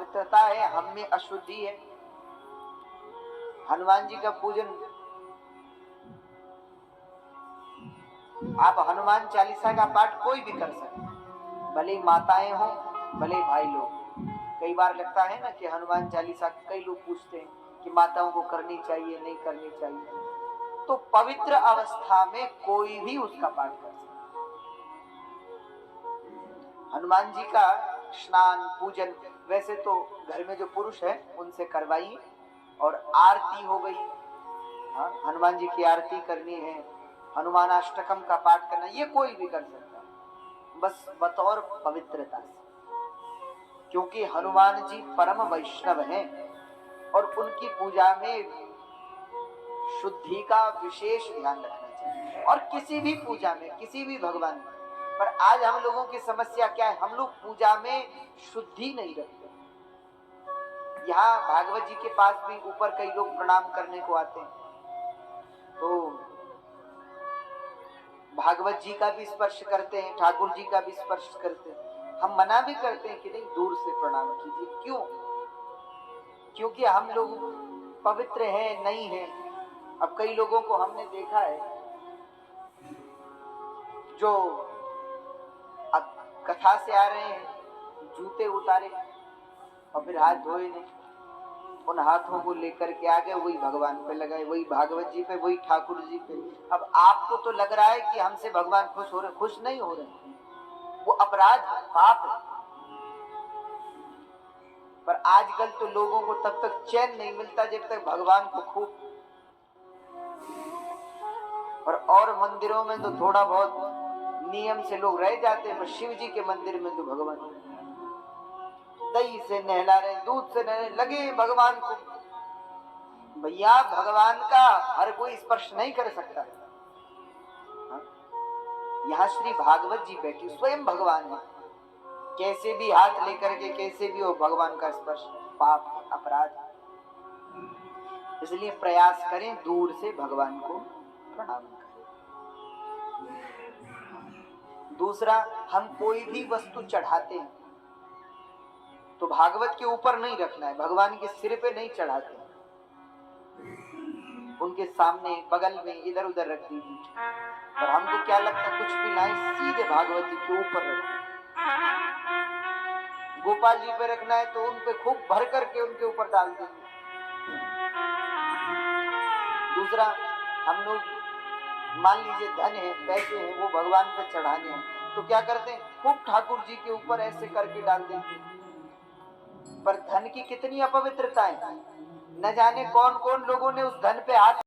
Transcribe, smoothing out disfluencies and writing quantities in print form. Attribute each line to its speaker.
Speaker 1: अपवित्रता है, हम में अशुद्धि है। हनुमान जी का पूजन, आप हनुमान चालीसा का पाठ कोई भी कर सकते, भले माताएं हो भले भाई लोग। कई बार लगता है ना कि हनुमान चालीसा, कई लोग पूछते हैं कि माताओं को करनी चाहिए नहीं करनी चाहिए, तो पवित्र अवस्था में कोई भी उसका पाठ कर सकता। हनुमान जी का स्नान पूजन वैसे तो घर में जो पुरुष है उनसे करवाइए, और आरती हो गई, हाँ, हनुमान जी की आरती करनी है, हनुमान अष्टकम का पाठ करना, ये कोई भी कर सकता है, बस बतौर पवित्रता से। क्योंकि हनुमान जी परम वैष्णव हैं और उनकी पूजा में शुद्धि का विशेष ध्यान रखना चाहिए। और किसी भी पूजा में, किसी भी भगवान, पर आज हम लोगों की समस्या क्या है, हम लोग पूजा में शुद्धि नहीं रखते। यहाँ भागवत जी के पास भी ऊपर कई लोग प्रणाम करने को आते हैं, तो भागवत जी का भी स्पर्श करते हैं, ठाकुर जी का भी स्पर्श करते हैं। हम मना भी करते हैं कि नहीं, दूर से प्रणाम कीजिए। क्यों? क्योंकि हम लोग पवित्र हैं नहीं हैं। अब कई लोगों को हमने देखा है जो अब कथा से आ रहे हैं, जूते उतारे और फिर हाथ धोए नहीं, उन हाथों को लेकर के आगे वही भगवान पे लगाए, वही भागवत जी पे, वही ठाकुर जी पे। अब आपको तो लग रहा है कि हमसे भगवान खुश हो रहे, खुश नहीं हो रहे, वो अपराध है, पाप है। पर आजकल तो लोगों को तब तक चैन नहीं मिलता जब तक भगवान को खूब, और मंदिरों में तो थोड़ा बहुत नियम से लोग रह जाते हैं, पर शिव जी के मंदिर में तो भगवान दही से नहला रहे, दूध से नहला लगे भगवान को। भैया भगवान का हर कोई स्पर्श नहीं कर सकता। यहाँ श्री भागवत जी बैठी, स्वयं भगवान है, कैसे भी हाथ लेकर के कैसे भी हो भगवान का स्पर्श पाप अपराध। इसलिए प्रयास करें दूर से भगवान को प्रणाम करें। दूसरा, हम कोई भी वस्तु चढ़ाते हैं तो भागवत के ऊपर नहीं रखना है, भगवान के सिर पे नहीं चढ़ाते, उनके सामने बगल में इधर उधर रख दीजिए। और हमको क्या लगता है, कुछ भी लाए सीधे भागवत जी के ऊपर रखें। गोपाल जी पे रखना है तो उन पे खूब भर करके उनके ऊपर डाल देंगे। दूसरा, हम लोग मान लीजिए धन है, पैसे हैं, वो भगवान पे चढ़ाने हैं, तो क्या करते हैं, खूब ठाकुर जी के ऊपर ऐसे करके डाल देते हैं। पर धन की कितनी अपवित्रता है, न जाने कौन कौन लोगों ने उस धन पे हाथ